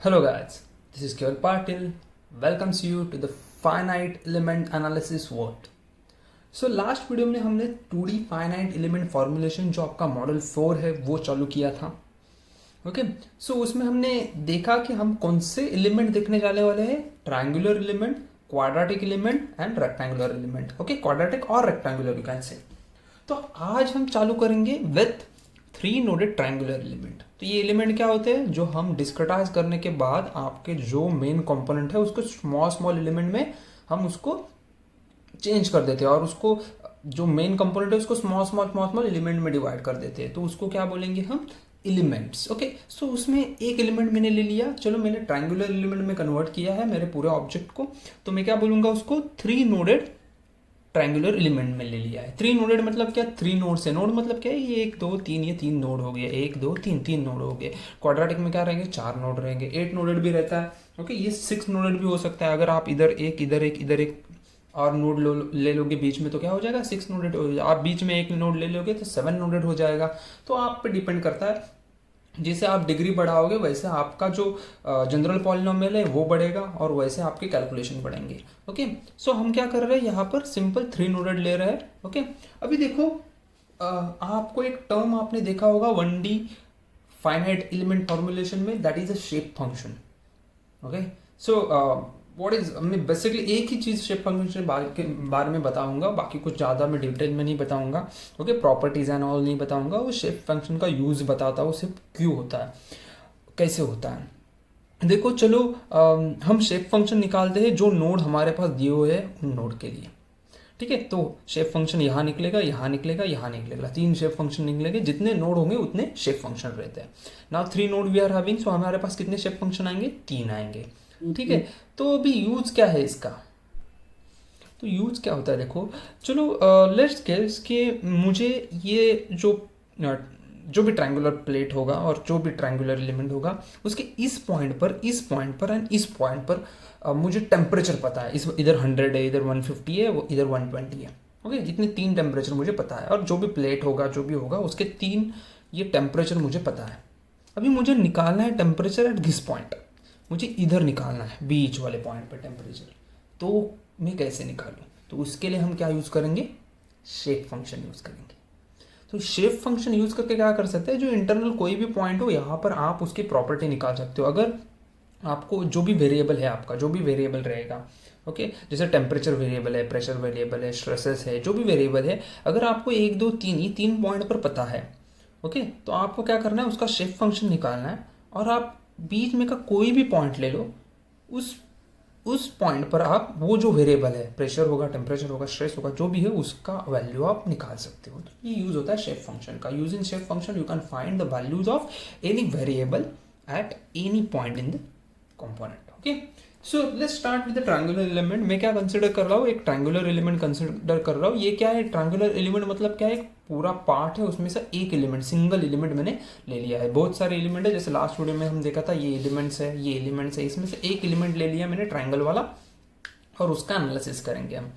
Hello guys, this is Kewal Patil. Welcomes you to the finite element analysis world. So last video में हमने 2D finite element formulation जो आपका model 4 है वो चालू किया था. ओके सो उसमें हमने देखा कि हम कौन से एलिमेंट देखने जाने वाले हैं. Triangular element, quadratic element and rectangular element. Okay, quadratic और रेक्टेंगुलर यू कैन से. तो आज हम चालू करेंगे विथ 3 नोडेड ट्रायंगुलर एलिमेंट. तो ये एलिमेंट क्या होते हैं, जो हम डिस्क्रिटाइज करने के बाद आपके जो मेन कंपोनेंट है उसको स्मॉल स्मॉल एलिमेंट में हम उसको चेंज कर देते हैं और उसको जो मेन कंपोनेंट है उसको small small small small element में डिवाइड कर देते हैं. तो उसको क्या बोलेंगे हम, एलिमेंट्स. ओके सो उसमें एक एलिमेंट मैंने ले लिया, चलो मैंने ट्रायंगुलर एलिमेंट में कन्वर्ट किया है मेरे पूरे ऑब्जेक्ट को. तो मैं क्या बोलूँगा उसको, 3 नोडेड ट्रायंगुलर एलिमेंट में ले लिया है. 3 नोडेड मतलब क्या, 3 नोड से. नोड मतलब क्या है, ये 1 2 3, ये 3 नोड हो गए. 1 2 3 3 नोड हो गए. क्वाड्रेटिक में क्या रहेंगे, 4 नोड रहेंगे. 8 नोडेड भी रहता है. ओके ये 6 नोडेड भी हो सकता है. अगर आप इधर एक इधर एक इधर एक और नोड ले लोगे बीच में तो क्या हो जाएगा, 6 नोडेड हो जाएगा. आप बीच में एक नोड ले लोगे तो 7 नोडेड हो जाएगा. तो आप पे डिपेंड करता है, जैसे आप डिग्री बढ़ाओगे वैसे आपका जो जनरल पॉलिनोमियल है वो बढ़ेगा और वैसे आपके कैलकुलेशन बढ़ेंगे. ओके सो हम क्या कर रहे हैं यहाँ पर, सिंपल 3 नोडेड ले रहे हैं. ओके अभी देखो आपको एक टर्म आपने देखा होगा 1D फाइनाइट एलिमेंट फॉर्मुलेशन में, that is a shape function. Okay so what is, मैं बेसिकली एक ही चीज़ शेप फंक्शन के बारे में बताऊंगा, बाकी कुछ ज़्यादा मैं डिटेल में नहीं बताऊंगा. ओके प्रॉपर्टीज एंड ऑल नहीं बताऊंगा. वो शेप फंक्शन का यूज़ बताता हूँ, सिर्फ क्यों होता है, कैसे होता है. देखो चलो हम शेप फंक्शन निकालते हैं जो नोड हमारे पास दिए हुए हैं उन नोड के लिए. ठीक है, तो शेप फंक्शन यहाँ निकलेगा, यहाँ निकलेगा, यहाँ निकलेगा. 3 शेप फंक्शन निकलेंगे. जितने नोड होंगे उतने शेप फंक्शन रहते हैं. Now 3 node we are having, so हमारे पास कितने शेप फंक्शन आएंगे, 3 आएंगे. ठीक है, तो अभी यूज क्या है इसका, तो यूज क्या होता है देखो. चलो लेट्स गेस कि मुझे ये जो भी ट्रायंगुलर प्लेट होगा और जो भी ट्रायंगुलर एलिमेंट होगा उसके इस पॉइंट पर एंड इस पॉइंट पर मुझे टेम्परेचर पता है. इस इधर 100 है, इधर 150 है, वो इधर 120 है. ओके इतने 3 टेम्परेचर मुझे पता है और जो भी प्लेट होगा जो भी होगा उसके 3 ये टेम्परेचर मुझे पता है. अभी मुझे निकालना है टेम्परेचर एट दिस पॉइंट, मुझे इधर निकालना है बीच वाले पॉइंट पर टेम्परेचर. तो मैं कैसे निकालूँ, तो उसके लिए हम क्या यूज़ करेंगे, शेप फंक्शन यूज़ करेंगे. तो शेप फंक्शन यूज़ करके क्या कर सकते हैं, जो इंटरनल कोई भी पॉइंट हो यहाँ पर आप उसकी प्रॉपर्टी निकाल सकते हो. अगर आपको जो भी वेरिएबल है, आपका जो भी वेरिएबल रहेगा, ओके जैसे टेम्परेचर वेरिएबल है, प्रेशर वेरिएबल है, स्ट्रेसेस है, जो भी वेरिएबल है, अगर आपको 1 2 3 ये 3 पॉइंट पर पता है, ओके तो आपको क्या करना है, उसका शेप फंक्शन निकालना है. और आप बीच में का कोई भी पॉइंट ले लो, उस पॉइंट पर आप वो जो वेरिएबल है, प्रेशर होगा, टेम्परेचर होगा, स्ट्रेस होगा, जो भी है उसका वैल्यू आप निकाल सकते हो. तो ये यूज होता है शेप फंक्शन का. Using shape function you can find the values of any variable at any point in the component. Okay so let's start with the triangular element. मैं क्या कंसिडर कर रहा हूँ, एक ट्रायंगुलर एलिमेंट कंसिडर कर रहा हूँ. ये क्या है, ट्रायंगुलर एलिमेंट मतलब क्या है, एक पूरा पार्ट है, उसमें से एक एलिमेंट, सिंगल एलिमेंट मैंने ले लिया है. बहुत सारे एलिमेंट है, जैसे लास्ट वीडियो में हम देखा था ये एलिमेंट्स है, ये एलिमेंट्स है, इसमें से एक एलिमेंट ले लिया मैंने ट्रायंगल वाला और उसका एनालिसिस करेंगे हम.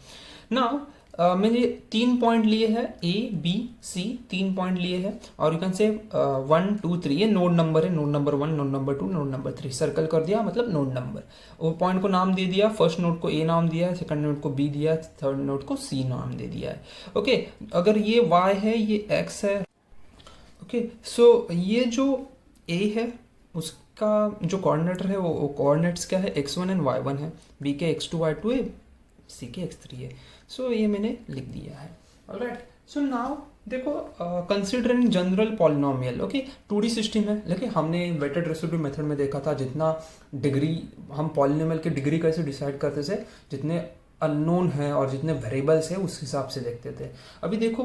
नाउ मैंने 3 पॉइंट लिए हैं, ए बी सी, 3 पॉइंट लिए हैं और यू कैन से 1 2 3 ये नोड नंबर है. Node number 1, node number 2, node number 3 circle कर दिया, मतलब नोड नंबर. वो पॉइंट को नाम दे दिया, फर्स्ट नोड को ए नाम दिया है, सेकंड नोड को बी दिया, थर्ड नोड को सी नाम दे दिया है. ओके अगर ये वाई है, ये एक्स है. ओके सो ये जो ए है उसका जो कोऑर्डिनेटर है वो कोऑर्डिनेट्स क्या है, x1 एंड y1 है, b के x2 y2 है, c के x3 है. सो ये मैंने लिख दिया है. ऑलराइट सो नाउ देखो considering general polynomial. Okay 2D system है, लेकिन हमने वेटेड रेसिड्यू मेथड में देखा था, जितना डिग्री हम पॉलिनोमियल की डिग्री कैसे डिसाइड करते थे, जितने अननोन है और जितने वेरिएबल्स है उस हिसाब से देखते थे. अभी देखो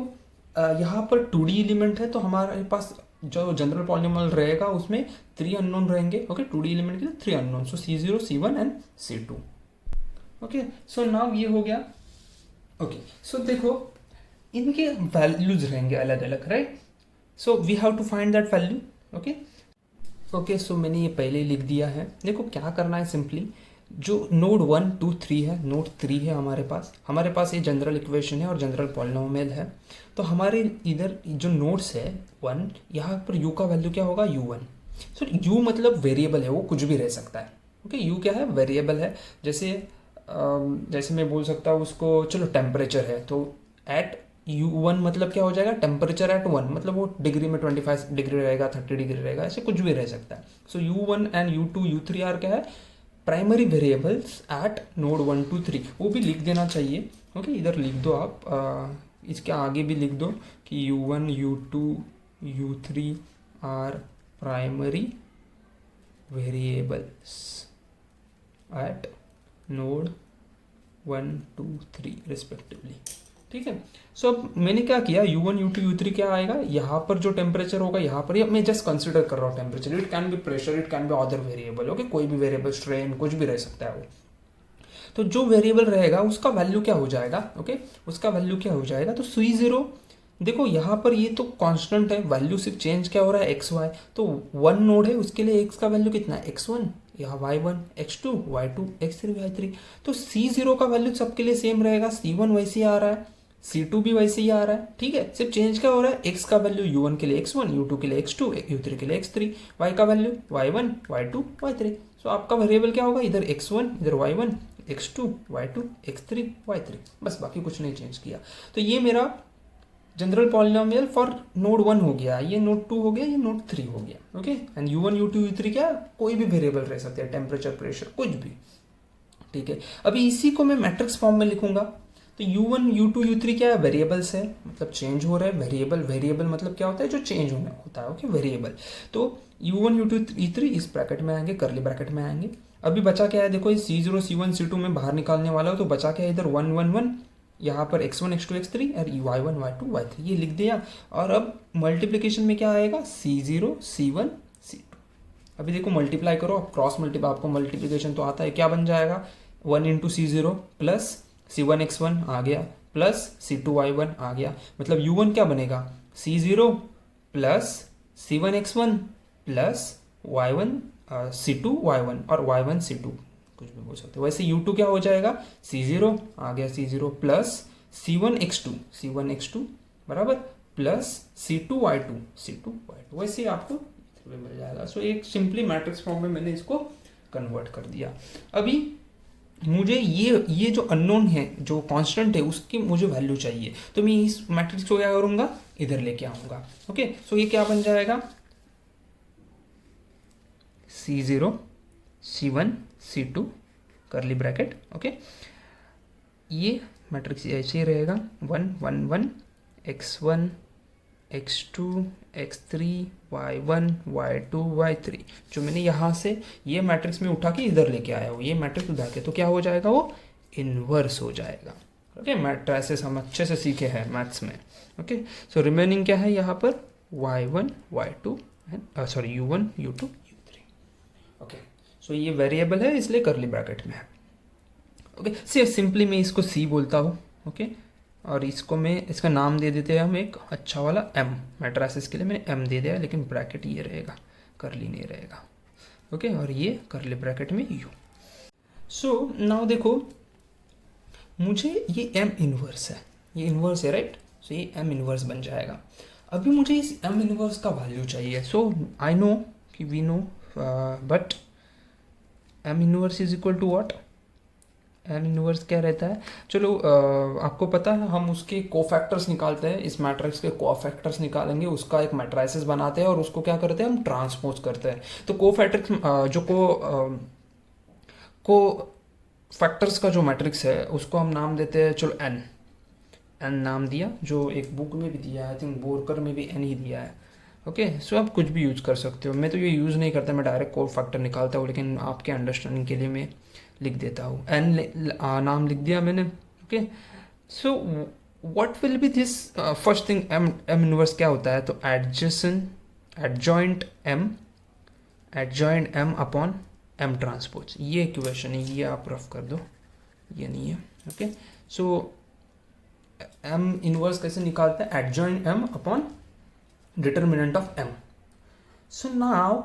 यहाँ पर 2D एलिमेंट है, तो हमारे पास जो जनरल पॉलिनोमियल रहेगा उसमें 3 अननोन रहेंगे. ओके 2D एलिमेंट के लिए 3 unknown, so C0 C1 and C2. Okay so now ये हो गया. ओके सो देखो इनके वैल्यूज रहेंगे अलग अलग, right. So we have to find that value. Okay so मैंने ये पहले ही लिख दिया है. देखो क्या करना है, सिंपली जो नोड 1 2 3 है, नोड 3 है हमारे पास ये जनरल इक्वेशन है और जनरल पॉलिनोमियल है. तो हमारे इधर जो नोड्स है 1, यहाँ पर u का वैल्यू क्या होगा, u1. सो यू मतलब वेरिएबल है, वो कुछ भी रह सकता है। ओके, यू क्या है, वेरिएबल है। जैसे मैं बोल सकता हूँ उसको, चलो टेम्परेचर है तो एट U1 मतलब क्या हो जाएगा, टेम्परेचर एट 1 मतलब वो डिग्री में 25 डिग्री रहेगा, 30 डिग्री रहेगा, ऐसे कुछ भी रह सकता है। सो U1 and U2 U3 are क्या है, प्राइमरी वेरिएबल्स एट नोड 1 2 3। वो भी लिख देना चाहिए। ओके, इधर लिख दो आप, इसके आगे भी लिख दो कि U1 U2 U3 are primary variables at node 1 2 3 respectively. ठीक है। सो अब मैंने क्या किया, U1 U2 U3 क्या आएगा, यहाँ पर जो टेम्परेचर होगा यहाँ पर, या मैं जस्ट कंसिडर कर रहा हूँ temperature, it can be pressure, it can be other variable. Okay, कोई भी वेरिएबल, स्ट्रेन, कुछ भी रह सकता है वो। तो जो वेरिएबल रहेगा उसका वैल्यू क्या हो जाएगा, ओके, उसका वैल्यू क्या हो जाएगा, तो C0, देखो यहाँ पर ये तो कांस्टेंट है, वैल्यू सिर्फ चेंज क्या हो रहा है, एक्स वाई। तो 1 नोड है, उसके लिए एक्स का वैल्यू कितना है, x1, यहाँ y1, x2, y2, x3, y3। तो C0 का वैल्यू सबके लिए सेम रहेगा, C1 वैसे ही आ रहा है, C2 भी वैसे ही आ रहा है। ठीक है, सिर्फ चेंज क्या हो रहा है, x का वैल्यू U1 के लिए x1, U2 के लिए x2, U3 के लिए x3, y का वैल्यू y1, y2, y3। सो आपका वेरिएबल क्या होगा, इधर x1, इधर y1, x2, y2, x3, y3, बस, बाकी कुछ नहीं चेंज किया। तो ये मेरा जनरल पॉलिनोमियल फॉर नोड 1 हो गया, ये नोड 2 हो गया, ये नोड 3 हो गया। Okay, and U1 U2 U3 क्या, कोई भी वेरिएबल रह सकते हैं, टेम्परेचर, प्रेशर, कुछ भी। ठीक है, अभी इसी को मैं मैट्रिक्स फॉर्म में लिखूंगा। तो U1 U2 U3 क्या है, वेरिएबल्स है, मतलब चेंज हो रहा है। वेरिएबल मतलब क्या होता है, जो चेंज होता है। Okay, variable. तो U1 U2 U3 इस ब्रैकेट में आएंगे, करली ब्रैकेट में आएंगे। अभी बचा क्या है, देखो इस C0 C1 C2 में बाहर निकालने वाला हो, तो बचा क्या है, इधर 1 1 1, यहाँ पर x1 x2 x3 और y1 y2 y3 ये लिख दिया। और अब मल्टीप्लिकेशन में क्या आएगा, C0 C1 C2। अभी देखो मल्टीप्लाई करो, अब क्रॉस मल्टीप्लाई, आपको मल्टीप्लिकेशन तो आता है, क्या बन जाएगा, 1 into C0 plus C1 x1 आ गया, प्लस C2 y1 आ गया। मतलब U1 क्या बनेगा, C0 plus C1 x1 plus y1 C2 y1 और y1 C2, कुछ भी बोल सकते हो। वैसे U2 क्या हो जाएगा, C0 आ गया, C0 प्लस C1 x2 बराबर प्लस C2 y2, वैसे ही आपको मिल जाएगा। सो एक सिंपली मैट्रिक्स फॉर्म में मैंने इसको कन्वर्ट कर दिया। अभी मुझे ये जो अननोन है, जो कांस्टेंट है, उसकी मुझे वैल्यू चाहिए, तो मैं इस मैट्रिक्स को क्या करूंगा, इधर लेके आऊंगा। ओके, सो ये क्या बन जाएगा, C0 C1 C2 करली ब्रैकेट। ओके, ये मैट्रिक्स ऐसे ही रहेगा, 1 1 1 x1 x2 x3 y1 y2 y3, जो मैंने यहाँ से ये मैट्रिक्स में उठा के इधर लेके आया हूँ, ये मैट्रिक्स उठा के, तो क्या हो जाएगा, वो इनवर्स हो जाएगा। ओके, मैट्रिसेस हम अच्छे से सीखे हैं मैथ्स में। ओके, सो रिमेनिंग क्या है यहाँ पर, y1 y2 sorry U1 U2 U3। Okay, so ये वेरिएबल है, इसलिए करली ब्रैकेट में है। ओके, सिंपली मैं इसको C बोलता हूँ। ओके, और इसको मैं, इसका नाम दे देते हैं हम एक अच्छा वाला M, मैट्रिसेस के लिए मैंने M दे दिया, लेकिन ब्रैकेट ये रहेगा, करली नहीं रहेगा। ओके, और ये करली ब्रैकेट में U। सो नाउ देखो, मुझे ये M इनवर्स है, ये इनवर्स है, राइट। सो ये M इनवर्स बन जाएगा। अभी मुझे इस M इनवर्स का वैल्यू चाहिए। सो आई नो कि we know, but M inverse is equal to what, M inverse क्या रहता है, चलो आपको पता है, हम उसके कोफैक्टर्स निकालते हैं, इस मैट्रिक्स के कोफैक्टर्स निकालेंगे, उसका एक मैट्रिसेस बनाते हैं और उसको क्या करते हैं, हम ट्रांसपोज करते हैं। तो कोफैक्टर्स जो को फैक्टर्स का जो मैट्रिक्स है उसको हम नाम देते हैं, चलो n नाम दिया, जो एक बुक में भी दिया है, आई थिंक बोरकर में भी n ही दिया है। ओके, सो आप कुछ भी यूज़ कर सकते हो, मैं तो ये यूज़ नहीं करता, मैं डायरेक्ट को फैक्टर निकालता हूँ, लेकिन आपके अंडरस्टैंडिंग के लिए मैं लिख देता हूँ, n नाम लिख दिया मैंने। Okay, so what will be this, first thing m inverse क्या होता है, तो adjoint m upon m transpose, ये इक्वेशन है, ये आप रफ कर दो, ये नहीं है। ओके, सो m इनवर्स कैसे निकालते हैं, adjoint m upon determinant of m। So now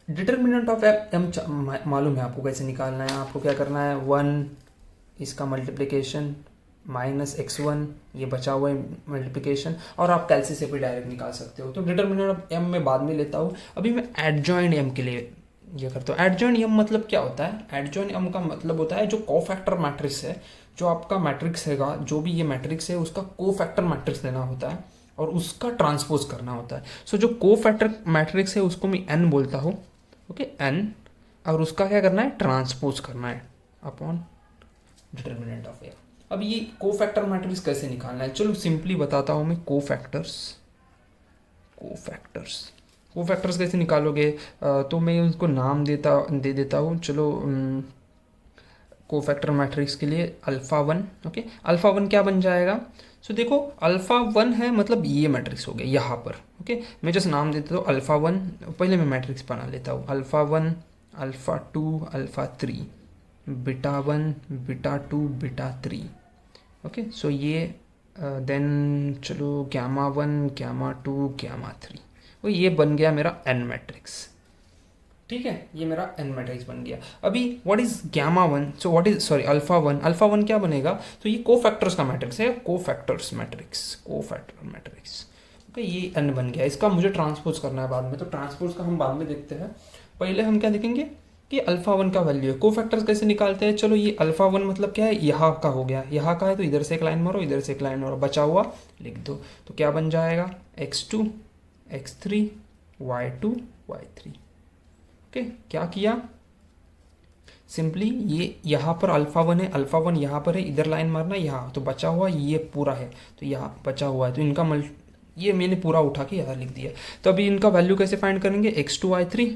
determinant of m मालूम है आपको कैसे निकालना है, आपको क्या करना है, 1 इसका मल्टीप्लिकेशन माइनस x1, ये बचा हुआ है मल्टीप्लिकेशन, और आप कैलसी से भी डायरेक्ट निकाल सकते हो। तो डिटर्मिनेंट ऑफ m मैं बाद में लेता हूँ, अभी मैं एडजॉइंट m के लिए ये करता हूँ। एडजॉइंट m मतलब क्या होता है? एडजॉइंट m का मतलब होता है जो कोफैक्टर मैट्रिक्स है, जो आपका मैट्रिक्स हैगा, जो भी ये मैट्रिक्स है उसका कोफैक्टर मैट्रिक्स लेना होता है और उसका ट्रांसपोज करना होता है। सो जो कोफैक्टर मैट्रिक्स है उसको मैं n बोलता हूँ, ओके n, और उसका क्या करना है? ट्रांसपोज करना है अपॉन डिटर्मिनेंट ऑफ m। अब ये कोफैक्टर मैट्रिक्स कैसे निकालना है? चलो सिंपली बताता हूँ मैं। कोफैक्टर्स कैसे निकालोगे? तो मैं उनको नाम दे देता हूँ। चलो कोफैक्टर मैट्रिक्स के लिए अल्फ़ा 1, ओके। अल्फ़ा 1 क्या बन जाएगा? सो देखो अल्फ़ा 1 है मतलब ये मैट्रिक्स हो गया यहाँ पर, ओके। मैं जस्ट नाम देता हूँ अल्फ़ा 1, पहले मैं मैट्रिक्स बना लेता हूँ। Alpha 1, alpha 2, alpha 3, beta 1, beta 2, beta 3, okay. So ये देन चलो गैमा 1, गैमा 2, गैमा 3, वो ये बन गया मेरा एन मैट्रिक्स, ठीक है। ये मेरा एन मैट्रिक्स बन गया। अभी what is gamma 1? So what is alpha 1? Alpha 1 क्या बनेगा? तो ये कोफैक्टर्स का मैट्रिक्स है, कोफैक्टर मैट्रिक्स, ओके। ये एन बन गया। इसका मुझे ट्रांसपोज करना है बाद में, तो ट्रांसपोज का हम बाद में देखते हैं। पहले हम क्या देखेंगे कि अल्फा 1 का वैल्यू है। कोफैक्टर्स कैसे निकालते हैं? चलो ये अल्फा 1 मतलब क्या है? यहाँ का हो गया, यहाँ का है तो इधर से एक लाइन मारो, इधर से एक लाइन मारो, बचा हुआ लिख दो। तो क्या बन जाएगा? x2, x3, y2, y3, okay. क्या किया? सिंपली ये यहाँ पर अल्फा 1 है, अल्फा 1 यहाँ पर है, इधर लाइन मारना, यहाँ तो बचा हुआ ये पूरा है, तो यहाँ बचा हुआ है, तो इनका ये मैंने पूरा उठा के यहाँ लिख दिया। तो अभी इनका वैल्यू कैसे फाइंड करेंगे? x2 y3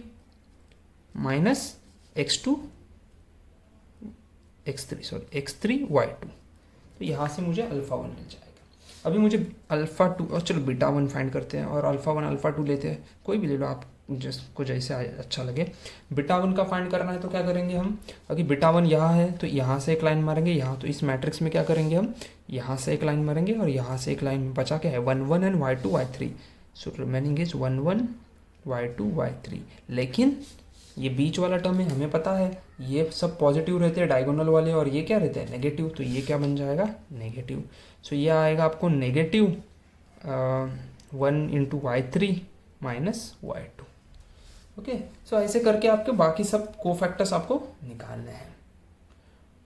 minus x3 y2, तो यहाँ से मुझे अल्फा 1 मिल जाएगा। अभी मुझे अल्फा 2, और चलो बीटा 1 फाइंड करते हैं, और अल्फा 1 अल्फा 2 लेते हैं, कोई भी ले लो आप जिसको जैसे अच्छा लगे। बीटा 1 का फाइंड करना है तो क्या करेंगे हम? अगर बीटा 1 यहाँ है तो यहाँ से एक लाइन मारेंगे, यहाँ तो इस मैट्रिक्स में क्या करेंगे हम? यहाँ से एक लाइन मारेंगे और यहाँ से एक लाइन, बचा क्या है? 1 1 and y2 y3, so remaining is 1 1 y2 y3। लेकिन ये बीच वाला टर्म है, हमें पता है ये सब पॉजिटिव रहते हैं डायगोनल वाले, और ये क्या रहते हैं? नेगेटिव, तो ये क्या बन जाएगा? नेगेटिव। सो ये आएगा आपको negative 1 into y3 minus y2, okay. So ऐसे करके आपके बाकी सब कोफैक्टर्स आपको निकालने हैं,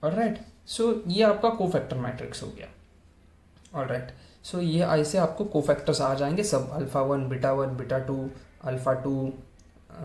ऑलराइट। सो ये आपका कोफैक्टर मैट्रिक्स हो गया, ऑलराइट। सो ये ऐसे आपको कोफैक्टर्स आ जाएंगे सब, alpha 1, beta 1, beta 2, alpha 2,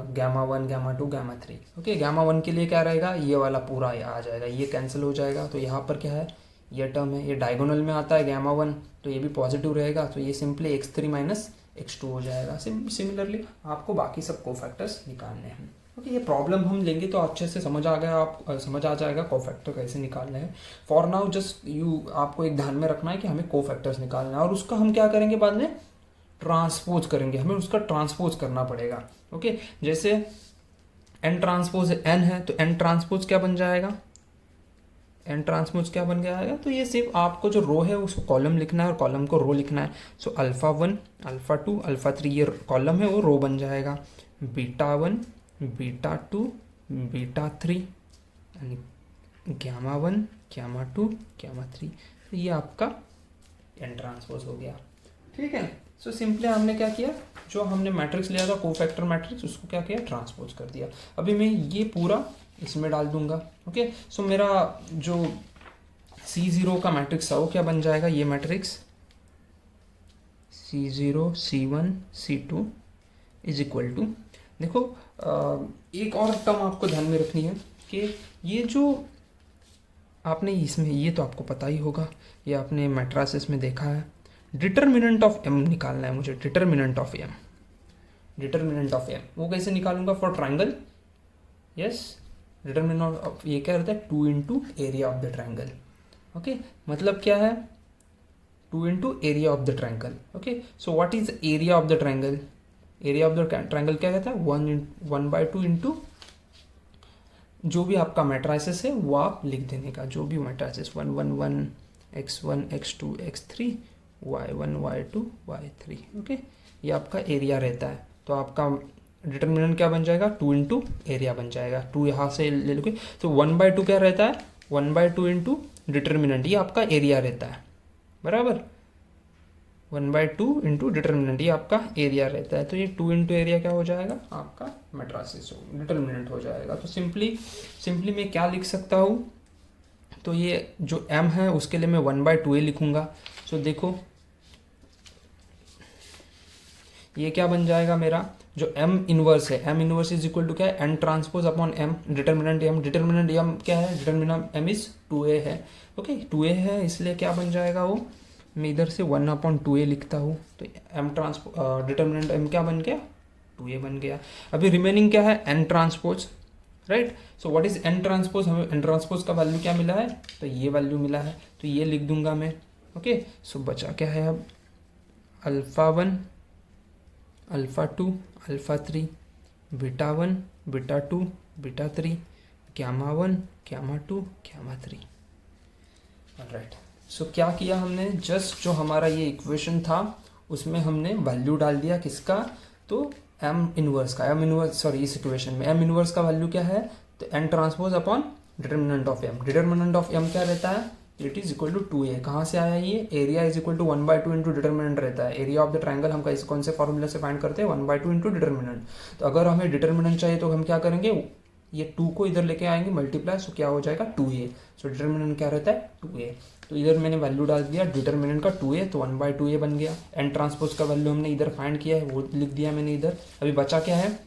gamma 1, gamma 2, gamma 3, okay. Gamma 1 के लिए क्या रहेगा? ये वाला पूरा आ जाएगा, ये कैंसिल हो जाएगा, तो यहाँ पर क्या है? ये टर्म है, ये डायगोनल में आता है गैमा 1, तो ये भी पॉजिटिव रहेगा, तो ये सिंपली x3 माइनस x2 हो जाएगा। सिमिलरली आपको बाकी सब कोफैक्टर्स निकालने हैं, ओके। ये प्रॉब्लम हम लेंगे तो अच्छे से समझ आ जाएगा कोफैक्टर कैसे निकालने हैं। फॉर नाउ जस्ट आपको एक ध्यान में रखना है कि हमें कोफैक्टर्स निकालना है, और उसका हम क्या करेंगे बाद में? ट्रांसपोज करेंगे, हमें उसका ट्रांसपोज करना पड़ेगा, ओके। जैसे n ट्रांसपोज n है, तो n ट्रांसपोज क्या बन जाएगा? n ट्रांसपोज क्या बन जाएगा? तो ये सिर्फ आपको जो रो है उसको कॉलम लिखना है और कॉलम को रो लिखना है। सो अल्फा 1, अल्फा 2, अल्फा 3 ये कॉलम है, वो रो बन जाएगा। Beta 1, beta 2, beta 3, gamma 1, gamma 2, gamma 3, तो ये आपका n ट्रांसपोज हो गया, ठीक है। सो सिंपली हमने क्या किया? जो हमने मैट्रिक्स लिया था कोफैक्टर मैट्रिक्स, उसको क्या किया? ट्रांसपोज कर दिया। अभी मैं ये पूरा इसमें डाल दूंगा, ओके। सो मेरा जो C0 का मैट्रिक्स था वो क्या बन जाएगा? ये matrix C0 C1 C2 is equal to, देखो एक और टर्म आपको ध्यान में रखनी है कि ये जो आपने इसमें, ये तो आपको पता ही होगा, ये आपने मैट्रिसेस में देखा है, डिटर्मिनेंट ऑफ m निकालना है मुझे। डिटर्मिनेंट ऑफ m वो कैसे निकालूंगा? For triangle, yes. Determinant of ये क्या रहता है? 2 into area of the triangle, okay. मतलब क्या है? 2 into area of the triangle, okay. So what is area of the triangle? Area of the triangle क्या कहता है? 1/2 इंटू जो भी आपका मैट्रिसेस है वो आप लिख देने का, जो भी matrices 1 1 1 x1 x2 x3 y1 y2 y3, okay. ये आपका एरिया रहता है, तो आपका डिटर्मिनेंट क्या बन जाएगा? 2 इंटू एरिया बन जाएगा। 2 यहाँ से ले लोगे तो 1/2 क्या रहता है? 1/2 इंटू डिटर्मिनेंट, ये आपका एरिया रहता है, बराबर। 1/2 इंटू डिटर्मिनेंट, ये आपका एरिया रहता है। तो ये 2 इंटू एरिया क्या हो जाएगा, आपका मेट्राइसिस डिटर्मिनेंट हो जाएगा। तो सिंपली मैं क्या लिख सकता हूँ, तो ये जो m है उसके लिए मैं 1/2a लिखूंगा। सो देखो ये क्या बन जाएगा मेरा, जो m इनवर्स है, m inverse is equal to क्या है, n transpose upon m, determinant m क्या है, डिटर्मिनेंट m इज 2a है। ओके 2a है, इसलिए क्या बन जाएगा वो, मैं इधर से 1/2a लिखता हूँ। तो m ट्रांसपो डिटर्मिनेंट m क्या बन गया, 2a बन गया। अभी रिमेनिंग क्या है, n transpose, right. So what is n transpose, हमें n ट्रांसपोज का वैल्यू क्या मिला है, तो ये वैल्यू मिला है, तो ये लिख दूंगा मैं। ओके सो बचा क्या है अब, α1 α2 α3 β1 β2 β3 γ1 γ2 γ3। राइट, सो क्या किया हमने, जस्ट जो हमारा ये इक्वेशन था उसमें हमने वैल्यू डाल दिया किसका, तो m इनवर्स का, इस इक्वेशन में m इनवर्स का वैल्यू क्या है, तो n transpose upon determinant of m। Determinant of m क्या रहता है, it is equal to 2a। कहाँ से आया ये, area is equal to 1/2 into determinant रहता है। एरिया ऑफ द ट्राइंगल हम कौन से फॉर्मूले से फाइंड करते हैं, 1/2 इंटू डिटर्मिनेंट। तो अगर हमें डिटर्मिनेंट चाहिए तो हम क्या करेंगे, ये 2 को इधर लेके आएंगे मल्टीप्लाई, सो क्या हो जाएगा 2a। सो डिटर्मिनेंट क्या रहता है 2a। तो इधर मैंने वैल्यू डाल दिया डिटर्मिनेंट का 2a, तो 1/2a बन गया। n ट्रांसपोज का वैल्यू हमने इधर फाइंड किया है, वो लिख दिया मैंने इधर। अभी बचा क्या है,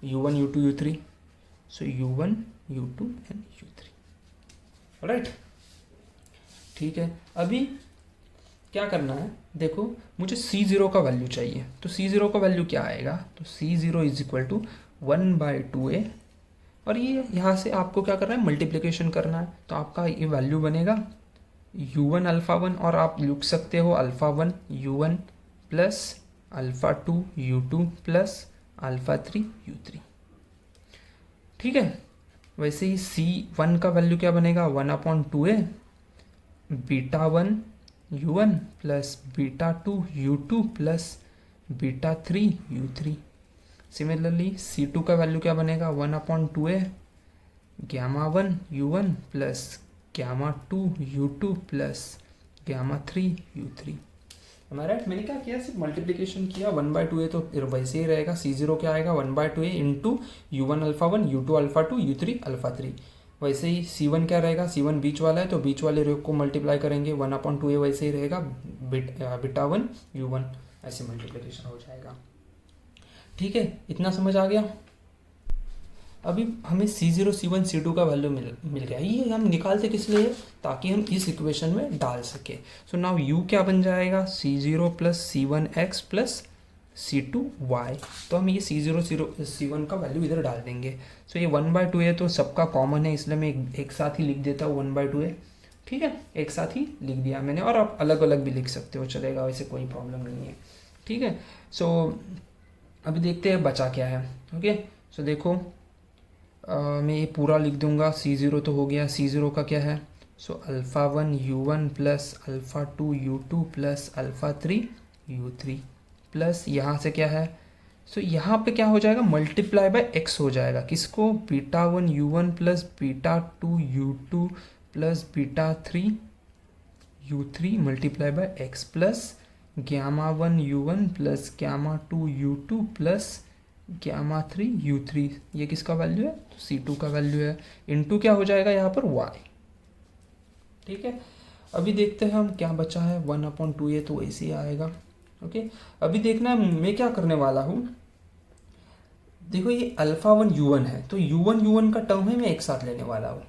u1 u2 u3, so u1 u2 and u3, right. ठीक है, अभी क्या करना है, देखो मुझे C0 का वैल्यू चाहिए। तो C0 का वैल्यू क्या आएगा, तो C0 is equal to 1/2a, और ये यहाँ से आपको क्या करना है, मल्टीप्लिकेशन करना है। तो आपका ये वैल्यू बनेगा u1 α1, और आप लिख सकते हो α1 u1 plus α2 u2 plus α3 u3। ठीक है, वैसे ही C1 का वैल्यू क्या बनेगा, 1/2a β1 u1 plus β2 u2 plus β3 u3। Similarly C2 का वैल्यू क्या बनेगा, 1/2a γ1 u1 plus γ2 u2 plus γ3 u3। Right, मैंने क्या किया, सिर्फ मल्टीप्लिकेशन किया। 1/2a तो वैसे ही रहेगा, C0 क्या आएगा 1/2a into u1 α1 u2 α2 u3 α3। वैसे ही C1 क्या रहेगा, C1 बीच वाला है तो बीच वाले रो को मल्टीप्लाई करेंगे, 1/2a वैसे ही रहेगा, β1 u1, ऐसे मल्टीप्लिकेशन हो जाएगा। ठीक है, इतना समझ आ गया। अभी हमें C0 C1 C2 का वैल्यू मिल गया। ये हम निकालते किस लिए, ताकि हम इस इक्वेशन में डाल सके। सो नाउ u क्या बन जाएगा, C0 plus C1x plus C2y। तो हम ये C0 C1 का वैल्यू इधर डाल देंगे। सो ये 1/2a तो सबका कॉमन है, इसलिए मैं एक साथ ही लिख देता हूँ 1/2a। ठीक है, एक साथ ही लिख दिया मैंने, और आप अलग अलग भी लिख सकते हो, चलेगा, वैसे कोई प्रॉब्लम नहीं है। ठीक है, सो अभी देखते हैं बचा क्या है। ओके सो देखो, मैं ये पूरा लिख दूंगा। C0 तो हो गया, C0 का क्या है, सो α1 u1 plus α2 u2 plus α3 u3 plus यहाँ से क्या है, सो यहाँ पे क्या हो जाएगा, मल्टीप्लाई बाय x हो जाएगा, किसको, β1 u1 plus β2 u2 plus β3 u3 multiply by x plus γ1 u1 plus γ2 u2 plus γ3 u3। ये किसका वैल्यू है, तो C2 का वैल्यू है, इनटू क्या हो जाएगा यहाँ पर y। ठीक है, अभी देखते हैं हम क्या बचा है, 1/2a तो ऐसे ही आएगा। ओके, अभी देखना है मैं क्या करने वाला हूँ। देखो ये α1 u1 है, तो u1 का टर्म है, मैं एक साथ लेने वाला हूँ।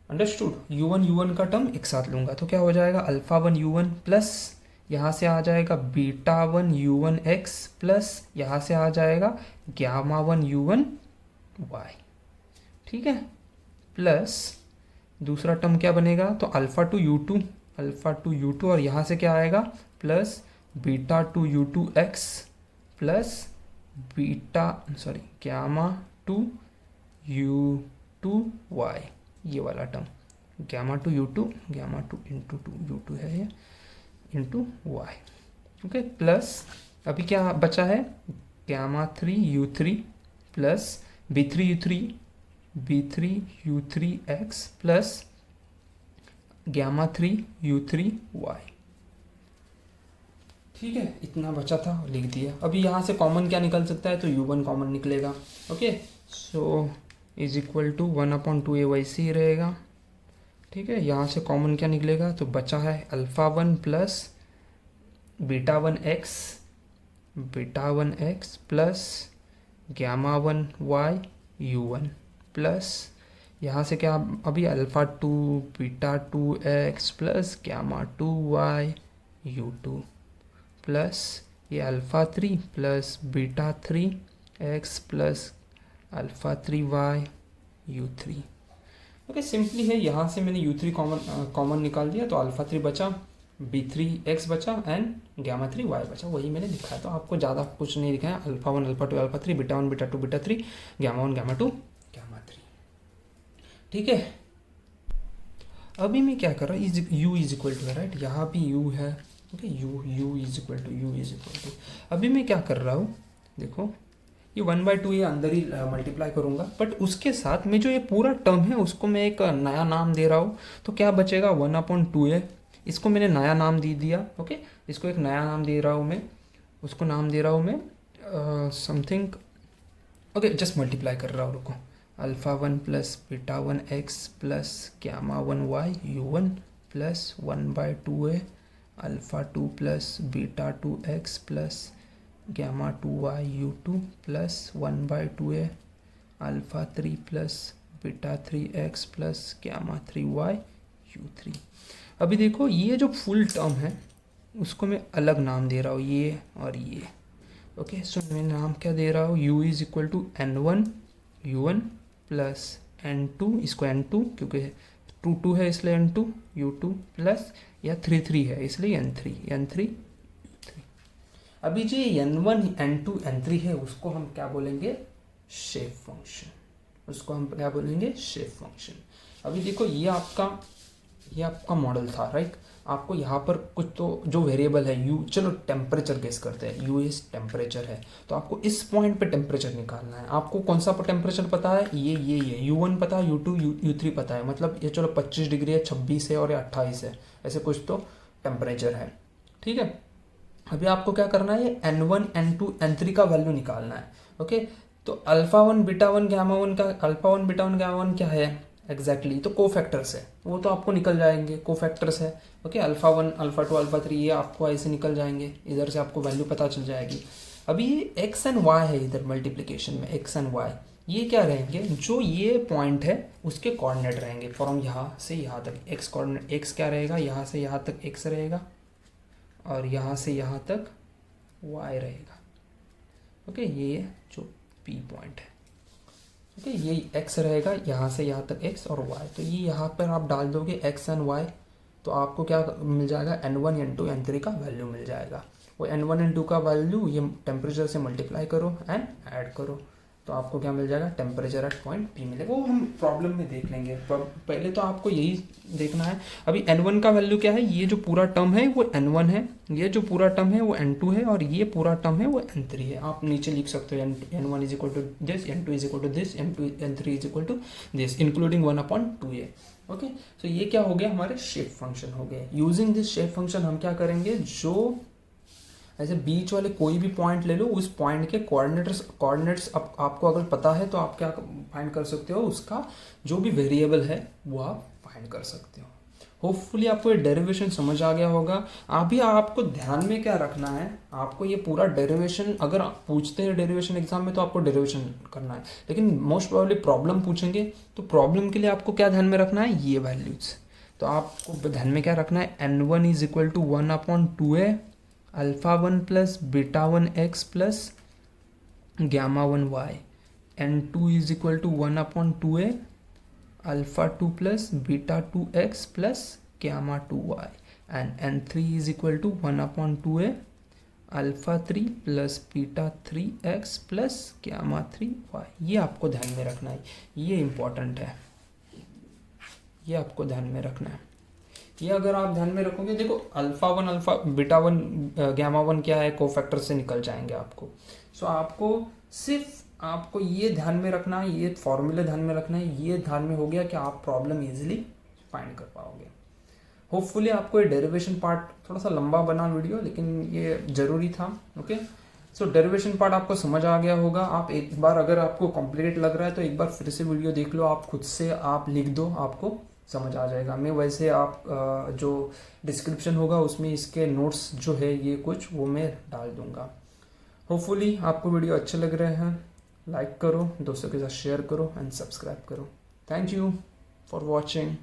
अंडरस्टूड, u1 का टर्म एक साथ लूंगा तो क्या हो जाएगा, α1 u1 प्लस यहाँ से आ जाएगा β1 u1 x प्लस यहाँ से आ जाएगा γ1 u1 y। ठीक है, प्लस दूसरा टर्म क्या बनेगा, तो α2 u2 और यहाँ से क्या आएगा, plus β2 u2 x plus γ2 u2 y, ये वाला टर्म γ2 इंटू 2 u2 है ये, इंटू y। ओके, प्लस अभी क्या बचा है, γ3 u3 plus b3 u3 x plus gamma 3 u3 y। ठीक है, इतना बचा था लिख दिया। अभी यहाँ से कॉमन क्या निकल सकता है, तो u1 कॉमन निकलेगा। Okay, so is equal to 1/2a/c रहेगा। ठीक है, यहाँ से कॉमन क्या निकलेगा, तो बचा है alpha 1 plus beta 1 x plus gamma 1 y u1 plus यहाँ से क्या, अभी alpha 2 beta 2 x plus gamma 2 y u2 plus ये alpha 3 plus beta 3 x plus alpha 3 y u3। Okay, simply है, यहाँ से मैंने u3 कॉमन निकाल दिया, तो अल्फ़ा 3 बचा, b3 x बचा एंड gamma 3 y बचा, वही मैंने लिखा है। तो आपको ज़्यादा कुछ नहीं लिखा है, alpha 1 alpha 2 alpha 3 beta 1 beta 2 beta 3 gamma 1 gamma 2 gamma 3। ठीक है, अभी मैं क्या कर रहा हूँ, u is equal to, right, यहाँ भी u है। Okay, u is equal to, अभी मैं क्या कर रहा हूँ, देखो ये 1/2 ये अंदर ही मल्टीप्लाई करूँगा, बट उसके साथ में जो ये पूरा टर्म है उसको मैं एक नया नाम दे रहा हूँ। तो क्या बचेगा, 1/2a, इसको मैंने नया नाम दे दिया। ओके, इसको एक नया नाम दे रहा हूँ मैं, उसको नाम दे रहा हूँ मैं समथिंग। ओके, जस्ट मल्टीप्लाई कर रहा हूँ, रुको, alpha 1 plus beta 1 x plus gamma 1 y u1 plus 1/2a alpha 2 plus beta 2 x plus gamma 2 y u2 plus 1/2a alpha 3 plus beta 3 x plus gamma 3 y u3। अभी देखो, ये जो full term है उसको मैं अलग नाम दे रहा हूँ, ये और ये। ओके, सो मैं नाम क्या दे रहा हूँ, u is equal to n1 u1 plus n2, इसको n2 क्योंकि 2 है इसलिए n2 u2 प्लस या 3 है इसलिए n3 u3। अभी जो n1 n2 n3 है उसको हम क्या बोलेंगे, शेप फंक्शन, उसको हम क्या बोलेंगे, शेप फंक्शन। अभी देखो, ये आपका मॉडल था, राइट। आपको यहाँ पर कुछ तो जो वेरिएबल है u, चलो टेम्परेचर गेस करते हैं, u इज टेम्परेचर है, तो आपको इस पॉइंट पे टेम्परेचर निकालना है। आपको कौन सा टेम्परेचर पता है, ये u1 पता है, u2 u3 पता है, मतलब ये चलो 25 डिग्री है, 26 है और ये 28 है, ऐसे कुछ तो टेम्परेचर है। ठीक है, अभी आपको क्या करना है, ये n1 n2 n3 का वैल्यू निकालना है। ओके, तो अल्फ़ा 1 बीटा 1 gamma 1 का अल्फ़ा 1 बीटा 1 gamma 1 क्या है एग्जैक्टली, तो कोफैक्टर्स है, वो तो आपको निकल जाएंगे, कोफैक्टर्स है। ओके, अल्फ़ा 1 अल्फ़ा 2 अल्फ़ा 3 ये आपको ऐसे निकल जाएंगे, इधर से आपको वैल्यू पता चल जाएगी। अभी ये एक्स एंड वाई है, इधर मल्टीप्लिकेशन में एक्स एंड वाई, ये क्या रहेंगे, जो ये पॉइंट है उसके कोऑर्डिनेट रहेंगे फ्रॉम यहाँ से यहाँ तक। एक्स कोऑर्डिनेट, एक्स क्या रहेगा, यहाँ से यहाँ तक एक्स रहेगा और यहाँ से यहाँ तक वाई रहेगा। ओके, ये जो पी पॉइंट है, ओके, ये x रहेगा, यहाँ से यहाँ तक x और y, तो ये यहाँ पर आप डाल दोगे x एंड y, तो आपको क्या मिल जाएगा, n1 n2 n3 का वैल्यू मिल जाएगा। वो n1 n2 का वैल्यू ये टेम्परेचर से मल्टीप्लाई करो एंड ऐड करो, तो आपको क्या मिल जाएगा, टेम्परेचर एट पॉइंट P मिलेगा। वो हम प्रॉब्लम में देख लेंगे, पहले तो आपको यही देखना है। अभी n1 का वैल्यू क्या है, ये जो पूरा टर्म है वो n1 है, ये जो पूरा टर्म है वो n2 है और ये पूरा टर्म है वो n3 है। आप नीचे लिख सकते हो n1 is equal to this, n2 is equal to this, n3 is equal to this, including 1/2a। Okay, so ये क्या हो गया, हमारे शेप फंक्शन हो गए। यूजिंग दिस शेप फंक्शन हम क्या करेंगे, जो ऐसे बीच वाले कोई भी पॉइंट ले लो, उस पॉइंट के कोऑर्डिनेट्स आपको अगर पता है तो आप क्या फाइंड कर सकते हो, उसका जो भी वेरिएबल है वो आप फाइंड कर सकते हो। होपफुली आपको ये डेरिवेशन समझ आ गया होगा। अभी आपको ध्यान में क्या रखना है, आपको ये पूरा डेरिवेशन, अगर आप पूछते हैं डेरिवेशन एग्जाम में तो आपको डेरिवेशन करना है, लेकिन मोस्ट प्रोबेबली प्रॉब्लम पूछेंगे तो प्रॉब्लम के लिए आपको क्या ध्यान में रखना है, ये वैल्यूज। तो आपको ध्यान में क्या रखना है, n1 is equal to 1/2a alpha 1 plus beta 1 x plus gamma 1 y, n2 is equal to 1/2a alpha 2 plus beta 2 x plus gamma 2 y, and n3 is equal to 1/2a alpha 3 plus beta 3 x plus gamma 3 y। ये आपको ध्यान में रखना है, ये important है, ये आपको ध्यान में रखना है। ये अगर आप ध्यान में रखोगे, देखो अल्फ़ा 1 अल्फ़ा बीटा 1 gamma 1 क्या है, कोफैक्टर से निकल जाएंगे आपको। सो आपको सिर्फ आपको ये ध्यान में रखना है, ये फॉर्मूला ध्यान में रखना है, ये ध्यान में हो गया कि आप प्रॉब्लम इजीली फाइंड कर पाओगे। होपफुली आपको ये डेरिवेशन पार्ट थोड़ा सा लंबा बना वीडियो, लेकिन ये ज़रूरी था। ओके, सो डेरिवेशन पार्ट आपको समझ आ गया होगा। आप एक बार अगर आपको कॉम्प्लिकेट लग रहा है तो एक बार फिर से वीडियो देख लो, आप खुद से आप लिख दो, आपको समझ आ जाएगा। मैं वैसे आप जो डिस्क्रिप्शन होगा उसमें इसके नोट्स जो है ये कुछ वो मैं डाल दूंगा। होपफुली आपको वीडियो अच्छे लग रहे हैं। लाइक करो, दोस्तों के साथ शेयर करो एंड सब्सक्राइब करो। Thank you for watching.